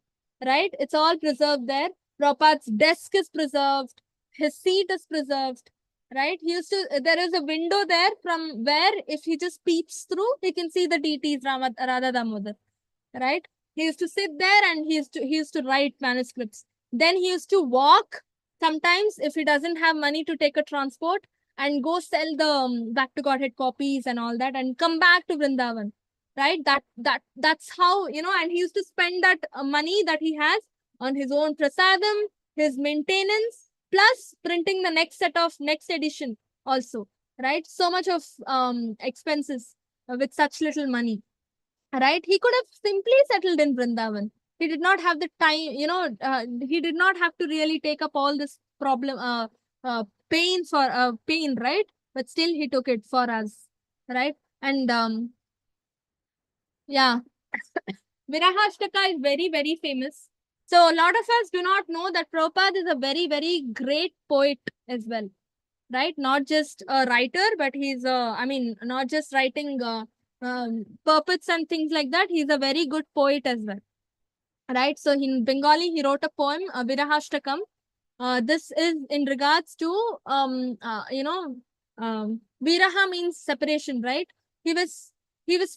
Right? It's all preserved there. Prabhupada's desk is preserved, his seat is preserved, right? He used to, there is a window there from where if he just peeps through, he can see the deities Radha Damodar, right? He used to sit there and he used to write manuscripts. Then he used to walk sometimes if he doesn't have money to take a transport, and go sell the Back to Godhead copies and all that, and come back to Vrindavan. Right? That's how, and he used to spend that money that he has on his own prasadam, his maintenance, plus printing the next edition also. Right? So much of expenses with such little money. Right? He could have simply settled in Vrindavan. He did not have the time, he did not have to really take up all this pain, right? But still he took it for us, right? And yeah, Virahashtaka is very, very famous. So a lot of us do not know that Prabhupada is a very, very great poet as well, right? Not just a writer, but he's not just writing purports and things like that. He's a very good poet as well, right? So in Bengali, he wrote a poem, Virahashtakam. This is in regards to, Viraha means separation, right? He was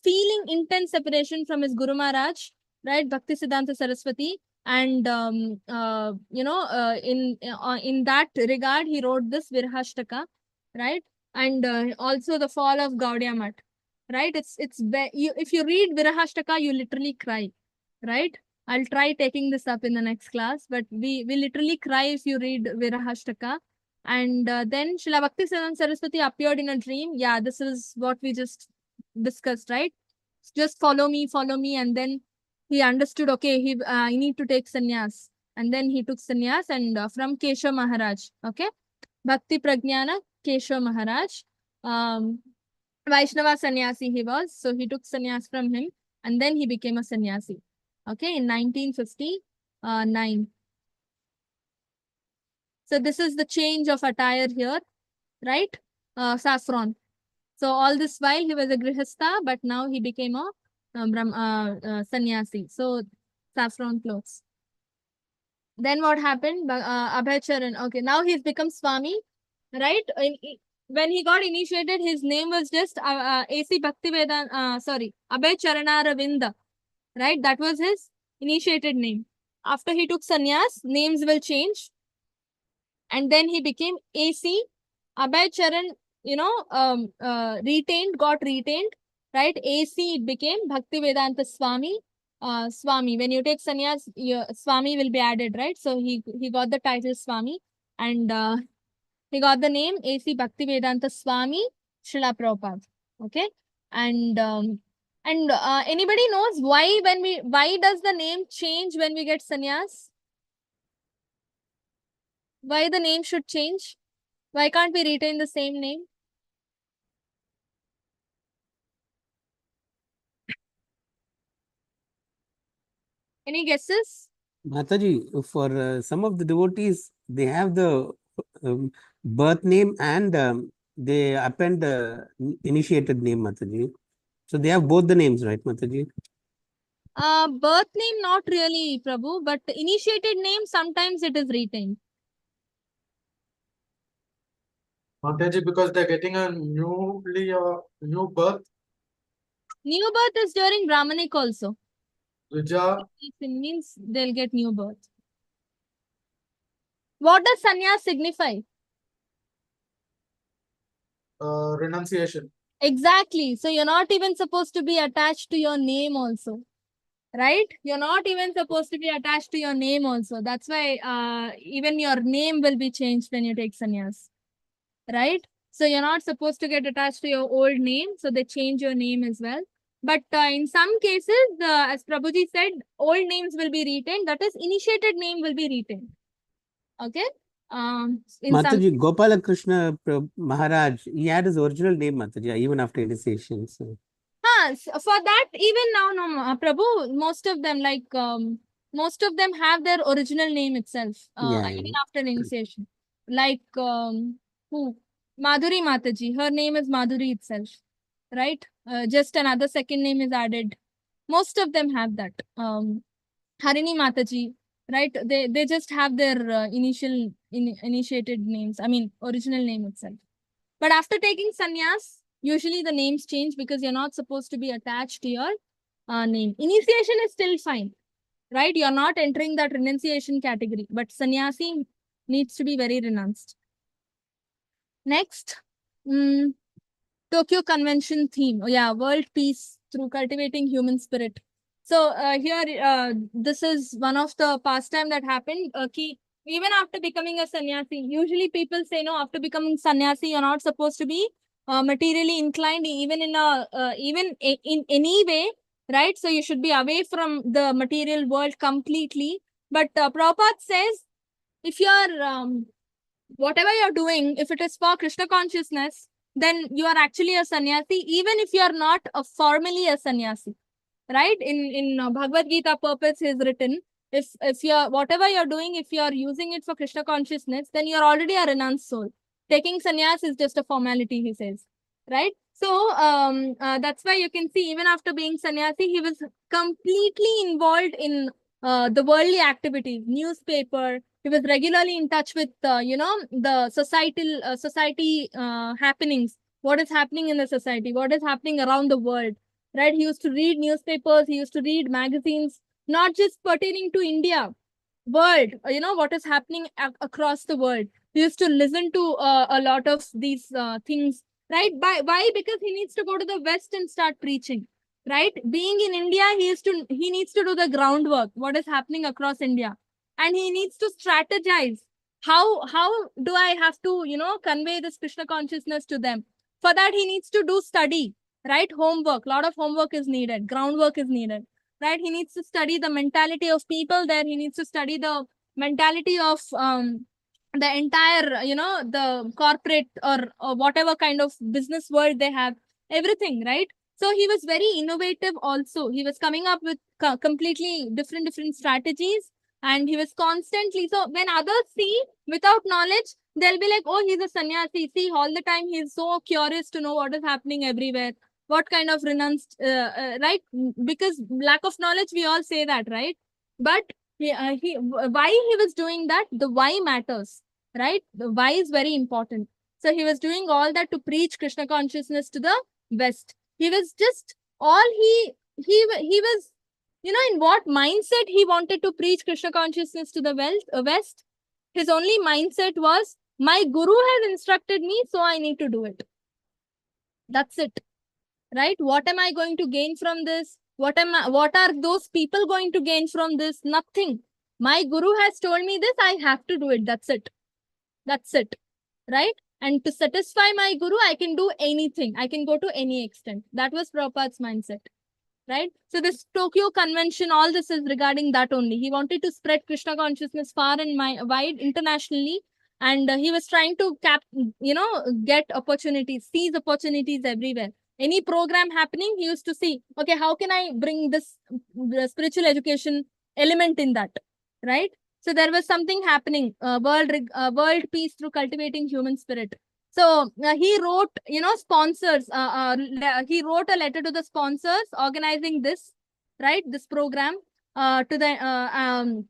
feeling intense separation from his Guru Maharaj, right? Bhakti Siddhanta Saraswati. And, in that regard, he wrote this Virahashtaka, right? And also the fall of Gaudiya Math, right? If you read Virahashtaka, you literally cry, right? I'll try taking this up in the next class, but we literally cry if you read Virahashtaka. And then Srila Bhakti Siddhanta Saraswati appeared in a dream. Yeah, this is what we just discussed, right? Just follow me. And then he understood, okay, he need to take sannyas. And then he took sannyas, and from Keshav Maharaj, okay? Bhakti Pragnana Keshav Maharaj. Vaishnava sannyasi he was. So he took sannyas from him, and then he became a sannyasi. Okay, in 1959. So this is the change of attire here, right? Saffron. So all this while he was a grihastha, but now he became a sannyasi. So saffron clothes. Then what happened? Abhay Charan. Okay, now he's become Swami, right? When he got initiated, his name was just A.C. Bhaktivedanta, Abhay Charana-Ravinda, right? That was his initiated name. After he took sannyas, names will change. And then he became A.C. Abhay Charan, got retained, right? A.C. it became Bhaktivedanta Swami. Swami, when you take sannyas, Swami will be added, right? So he got the title Swami, and he got the name A.C. Bhaktivedanta Swami Srila Prabhupada. Okay, and anybody knows why does the name change when we get sannyas? Why the name should change? Why can't we retain the same name? Any guesses? Mataji, for some of the devotees, they have the birth name and they append the initiated name, Mataji. So they have both the names, right, Mataji? Birth name not really, Prabhu, but initiated name sometimes it is retained. Mataji, because they're getting a new birth. New birth is during Brahmanic also. Vija, It means they'll get new birth. What does sannyas signify? renunciation. Exactly. So you're not even supposed to be attached to your name also. Right? You're not even supposed to be attached to your name also. That's why even your name will be changed when you take sannyas. Right? So you're not supposed to get attached to your old name. So they change your name as well. But in some cases, as Prabhuji said, old names will be retained. That is, initiated name will be retained. Okay? In Mataji, Gopala Krishna Maharaj, he had his original name, Mataji, even after initiation. So. For that, even now, no, Prabhu, most of them have their original name itself, even after initiation. Like, who? Madhuri Mataji, her name is Madhuri itself, right? Just another second name is added. Most of them have that. Harini Mataji, right? They just have their initiated names, original name itself. But after taking sannyas, usually the names change because you're not supposed to be attached to your name. Initiation is still fine, right? You're not entering that renunciation category, but sannyasi needs to be very renounced. Next, Tokyo Convention theme. Oh yeah, world peace through cultivating human spirit. So here, this is one of the pastime that happened. Even after becoming a sannyasi, usually people say no. After becoming sannyasi, you're not supposed to be materially inclined, even in any way, right? So you should be away from the material world completely. But Prabhupada says, if you're whatever you're doing, if it is for Krishna consciousness, then you are actually a sannyasi, even if you are not formally a sannyasi, right? In Bhagavad Gita purpose is written, if you're whatever you're doing, if you're using it for Krishna consciousness, then you're already a renounced soul. Taking sannyas is just a formality, he says, right? So that's why you can see even after being sannyasi, he was completely involved in the worldly activities, newspaper. He was regularly in touch with the society happenings, what is happening in the society, what is happening around the world, right? He used to read newspapers, he used to read magazines, not just pertaining to India, world, what is happening across the world. He used to listen to a lot of these things, right? Why? Because he needs to go to the West and start preaching, right? Being in India, he needs to do the groundwork, what is happening across India, and he needs to strategize. How do I have to, convey this Krishna consciousness to them? For that, he needs to do study, right? Homework, lot of homework is needed, groundwork is needed, right? He needs to study the mentality of people there. He needs to study the mentality of the entire, the corporate or whatever kind of business world they have, everything, right? So he was very innovative also. He was coming up with completely different strategies, and he was constantly, so when others see without knowledge, they'll be like, oh, he's a sannyasi. See, all the time he's so curious to know what is happening everywhere, what kind of renounced, right? Because lack of knowledge, we all say that, right? But why he was doing that, the why matters, right? The why is very important. So he was doing all that to preach Krishna consciousness to the West. He was just all he was, in what mindset he wanted to preach Krishna consciousness to the West. His only mindset was, my guru has instructed me, so I need to do it. That's it, right? What am I going to gain from this? What are those people going to gain from this? Nothing. My guru has told me this, I have to do it. That's it. That's it, right? And to satisfy my guru, I can do anything. I can go to any extent. That was Prabhupada's mindset, right? So this Tokyo Convention, all this is regarding that only. He wanted to spread Krishna consciousness far and wide internationally, and he was trying to get opportunities, seize opportunities everywhere. Any program happening, he used to see, okay, how can I bring this spiritual education element in that, right? So there was something happening, world peace through cultivating human spirit. So he wrote, sponsors. He wrote a letter to the sponsors organizing this, right? This program to the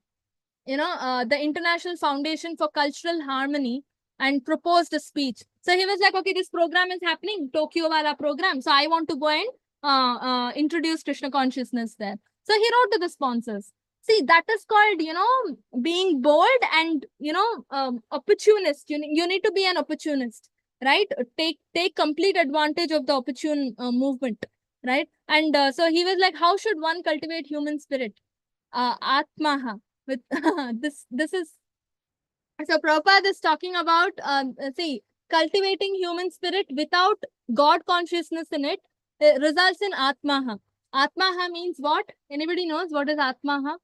International Foundation for Cultural Harmony, and proposed a speech. So he was like, okay, this program is happening, Tokyo Wala program. So I want to go and introduce Krishna consciousness there. So he wrote to the sponsors. See, that is called, being bold and, opportunist. You need to be an opportunist, right? Take complete advantage of the opportune movement, right? And so he was like, how should one cultivate human spirit? Atmaha. With this is, so Prabhupada is talking about, see, cultivating human spirit without God consciousness in it results in Atmaha. Atmaha means what? Anybody knows what is Atmaha?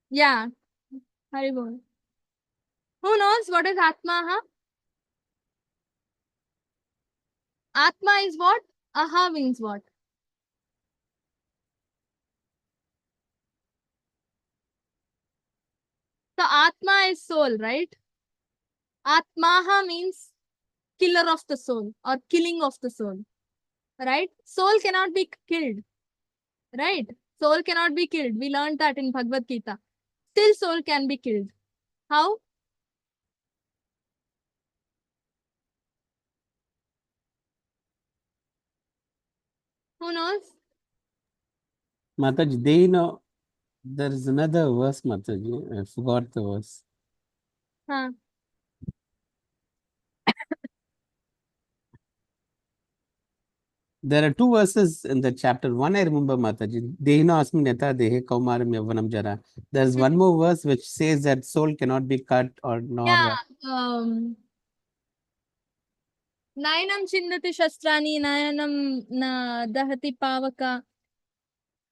Yeah, Haribol. Who knows what is Atmaha? Atma is what? Aha means what? So Atma is soul, right? Atmaha means killer of the soul or killing of the soul, right? Soul cannot be killed, right? Soul cannot be killed. We learned that in Bhagavad Gita. Still soul can be killed. How? Who knows? Mataji, they know there is another verse, Mataji. I forgot the verse. Huh. There are two verses in the chapter. One I remember, Mataji. Dehino asmineta dehe kaumaram yavanam jara. There's one more verse which says that soul cannot be cut or nor. Yeah. Nayanam chindati shastrani, nayanam na dahati pavaka.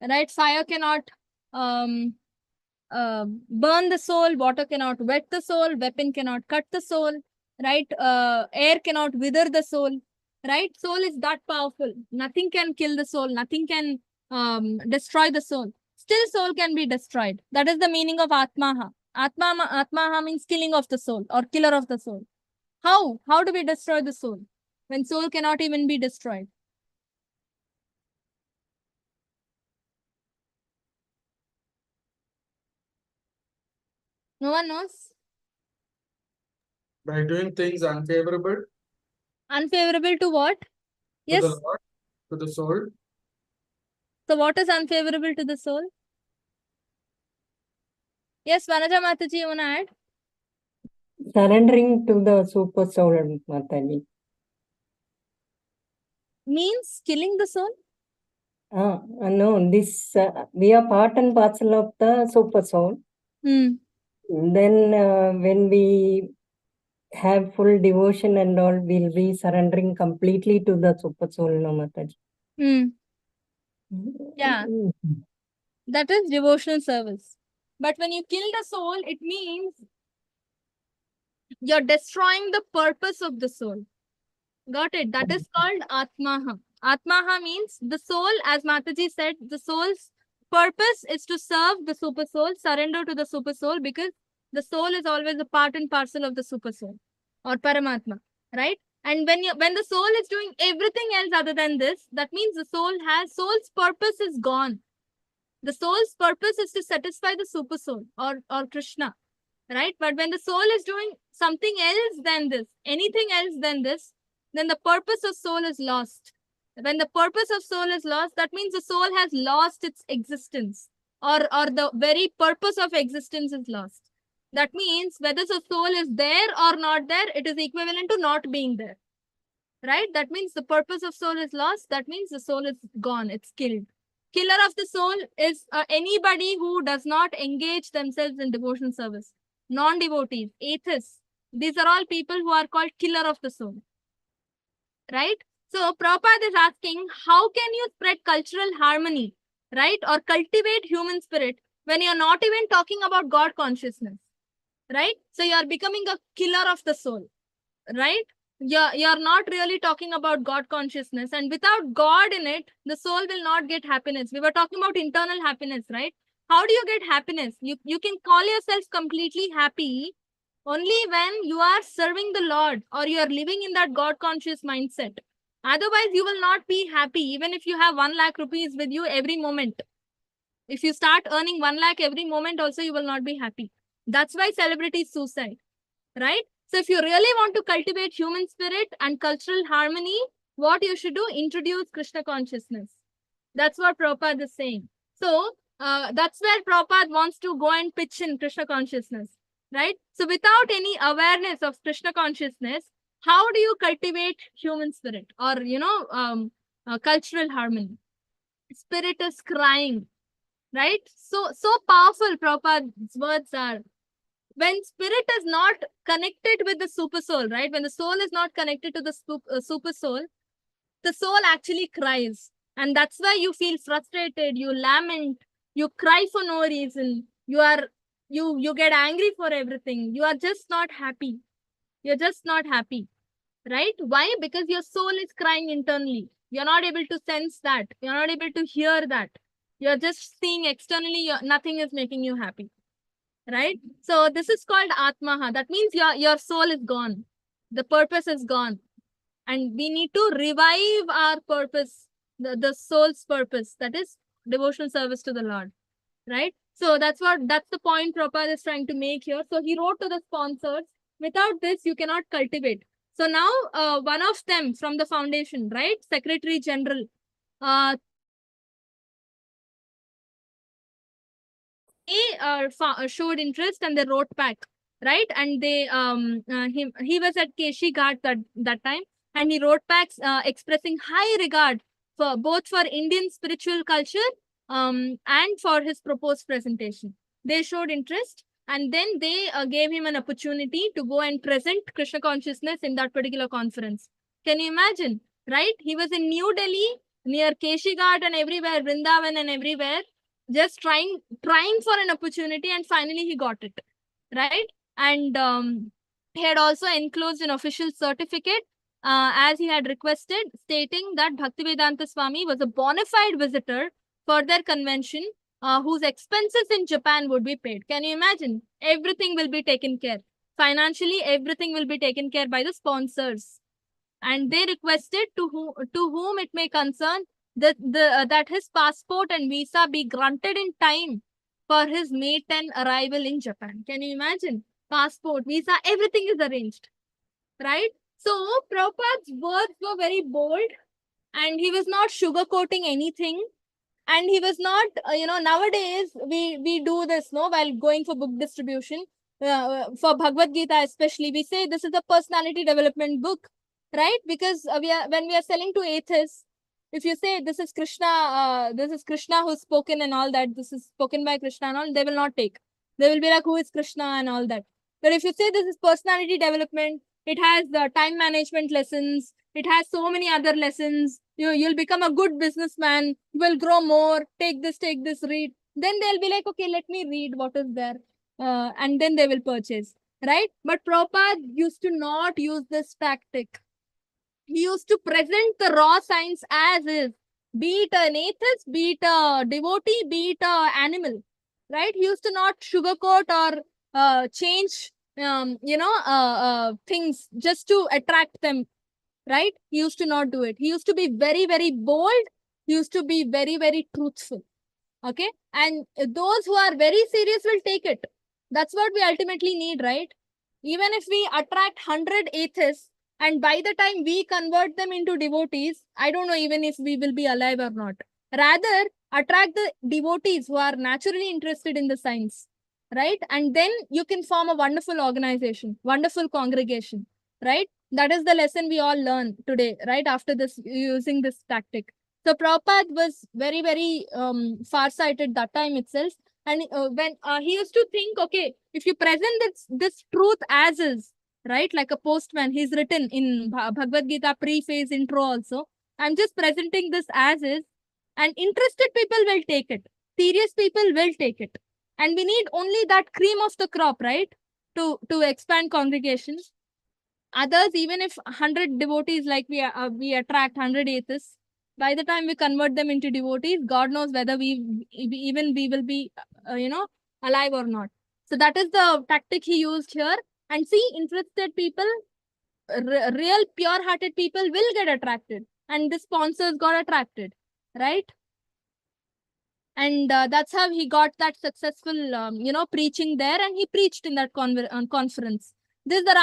Right? Fire cannot burn the soul, water cannot wet the soul, weapon cannot cut the soul, right? Air cannot wither the soul, right? Soul is that powerful. Nothing can kill the soul, nothing can destroy the soul. Still, soul can be destroyed. That is the meaning of Atmaha. Atmaha means killing of the soul or killer of the soul. How? How do we destroy the soul when soul cannot even be destroyed? No one knows? By doing things unfavorable Unfavorable to what? to Yes. the Lord, to the soul. So what is unfavorable to the soul? Yes, Vanaja Mataji, you want to add? Surrendering to the super soul, Mataji. Means killing the soul? No, this we are part and parcel of the super soul. Hmm. Then when we have full devotion and all, we'll be surrendering completely to the super soul, no, Mataji. Hmm. Yeah. That is devotional service. But when you kill the soul, it means you're destroying the purpose of the soul. Got it? That is called Atmaha. Atmaha means the soul, as Mataji said, the soul's purpose is to serve the super soul, surrender to the super soul, because the soul is always a part and parcel of the super soul or Paramatma, right? And when the soul is doing everything else other than this, that means the soul's purpose is gone. The soul's purpose is to satisfy the super soul or Krishna, right? But when the soul is doing something else than this, anything else than this, then the purpose of soul is lost. When the purpose of soul is lost, that means the soul has lost its existence, or the very purpose of existence is lost. That means whether the soul is there or not there, it is equivalent to not being there, right? That means the purpose of soul is lost. That means the soul is gone, it's killed. Killer of the soul is anybody who does not engage themselves in devotional service. Non-devotees, atheists, these are all people who are called killer of the soul, right? So Prabhupada is asking, how can you spread cultural harmony, right? Or cultivate human spirit when you're not even talking about God consciousness, right? So you're becoming a killer of the soul, right? You're not really talking about God consciousness, and without God in it, the soul will not get happiness. We were talking about internal happiness, right? How do you get happiness? You can call yourself completely happy only when you are serving the Lord or you are living in that God conscious mindset. Otherwise, you will not be happy, even if you have 1 lakh rupees with you every moment. If you start earning 1 lakh every moment, also you will not be happy. That's why celebrity is suicide, right? So if you really want to cultivate human spirit and cultural harmony, what you should do, introduce Krishna consciousness. That's what Prabhupada is saying. So that's where Prabhupada wants to go and pitch in Krishna consciousness, right? So without any awareness of Krishna consciousness, how do you cultivate human spirit or, cultural harmony? Spirit is crying, right? So powerful Prabhupada's words are. When spirit is not connected with the super soul, right? When the soul is not connected to the super soul, the soul actually cries. And that's why you feel frustrated, you lament, you cry for no reason. You get angry for everything. You are just not happy. You're just not happy, right? Why? Because your soul is crying internally. You're not able to sense that. You're not able to hear that. You're just seeing externally, nothing is making you happy, right? So this is called Atmaha. That means your soul is gone. The purpose is gone. And we need to revive our purpose, the soul's purpose. That is devotional service to the Lord, right? So that's the point Prabhupada is trying to make here. So he wrote to the sponsors, without this, you cannot cultivate. So now one of them from the foundation, right? Secretary General, showed interest and they wrote back, right? And they he was at Keshi Ghat that time, and he wrote back expressing high regard for both for Indian spiritual culture and for his proposed presentation. They showed interest, and then they gave him an opportunity to go and present Krishna consciousness in that particular conference. Can you imagine, right? He was in New Delhi near Keshi Ghat and everywhere, Vrindavan and everywhere, just trying for an opportunity, and finally he got it, right? And he had also enclosed an official certificate as he had requested, stating that Bhaktivedanta Swami was a bona fide visitor for their convention, whose expenses in Japan would be paid. Can you imagine? Everything will be taken care. Financially, everything will be taken care by the sponsors. And they requested to whom it may concern that his passport and visa be granted in time for his May 10 arrival in Japan. Can you imagine? Passport, visa, everything is arranged, right? So Prabhupada's words were very bold, and he was not sugarcoating anything. And he was not, nowadays we do this, no, while going for book distribution, for Bhagavad Gita especially, we say this is a personality development book, right? Because when we are selling to atheists, if you say this is Krishna who's spoken and all that, this is spoken by Krishna and all, they will not take. They will be like, who is Krishna and all that. But if you say this is personality development, it has time management lessons, it has so many other lessons, you'll become a good businessman, will grow more, take this, read. Then they'll be like, okay, let me read what is there. And then they will purchase, right? But Prabhupada used to not use this tactic. He used to present the raw science as is, be it an atheist, be it a devotee, be it an animal, right? He used to not sugarcoat or change, things just to attract them, right? He used to not do it. He used to be very, very bold. He used to be very, very truthful. Okay. And those who are very serious will take it. That's what we ultimately need, right? Even if we attract 100 atheists, and by the time we convert them into devotees, I don't know even if we will be alive or not. Rather, attract the devotees who are naturally interested in the science, right? And then you can form a wonderful organization, wonderful congregation, right? That is the lesson we all learn today, right? After this, using this tactic. So Prabhupada was very, very far-sighted that time itself. And when he used to think, okay, if you present this truth as is, right? Like a postman, he's written in Bhagavad Gita preface intro also. I'm just presenting this as is, and interested people will take it. Serious people will take it. And we need only that cream of the crop, right? To expand congregations. Others, even if 100 devotees, like we attract 100 atheists, by the time we convert them into devotees, God knows whether we will be, alive or not. So that is the tactic he used here. And see, interested people, real pure-hearted people will get attracted, and the sponsors got attracted, right? And that's how he got that successful, preaching there, and he preached in that conference. This is the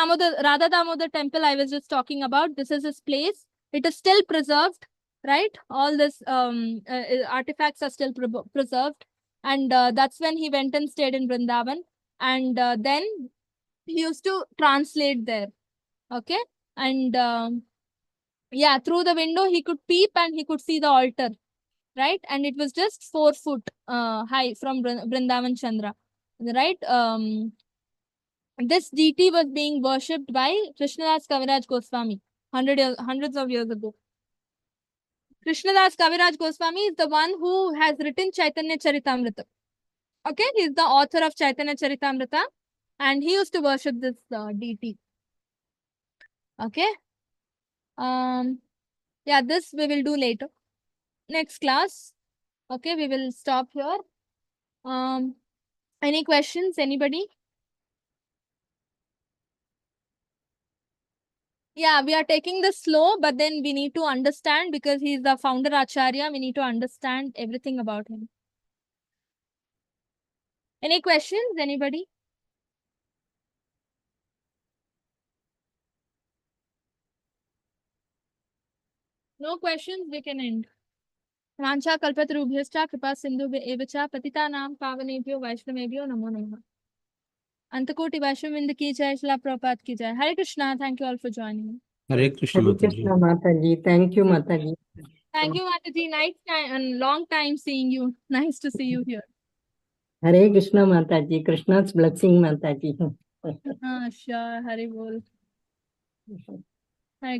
Radha Damodar temple I was just talking about. This is his place. It is still preserved, right? All this artifacts are still preserved. And that's when he went and stayed in Vrindavan. And then he used to translate there. Okay. And yeah, through the window, he could peep and he could see the altar, right? And it was just 4 foot high from Vrindavan Chandra, right? This deity was being worshipped by Krishnadas Kaviraj Goswami hundreds of years ago. Krishnadas Kaviraj Goswami is the one who has written Chaitanya Charitamrita. Okay, he is the author of Chaitanya Charitamrita, and he used to worship this deity. Okay. Yeah, this we will do later. Next class. Okay, we will stop here. Any questions? Anybody? Yeah, we are taking this slow, but then we need to understand, because he's the founder Acharya. We need to understand everything about him. Any questions? Anybody? No questions, we can end. वाञ्छा कल्पतरुभ्यश्च कृपा सिन्धुभ्य च पतितानां पावनेभ्यो वैष्णवेभ्यो नमो नमः। अंतकोटि वैष्णववृंद की जय, श्रील प्रभुपाद की जय। Hare Krishna, thank you all for joining. Hare Krishna, Hare Mataji. Krishna Mataji. Thank you, Mataji. Thank you, Mataji. Nice time and long time seeing you. Nice to see you here. Hare Krishna Mataji. Krishna's blessing, Mataji. Sure. Hare Bol. Hare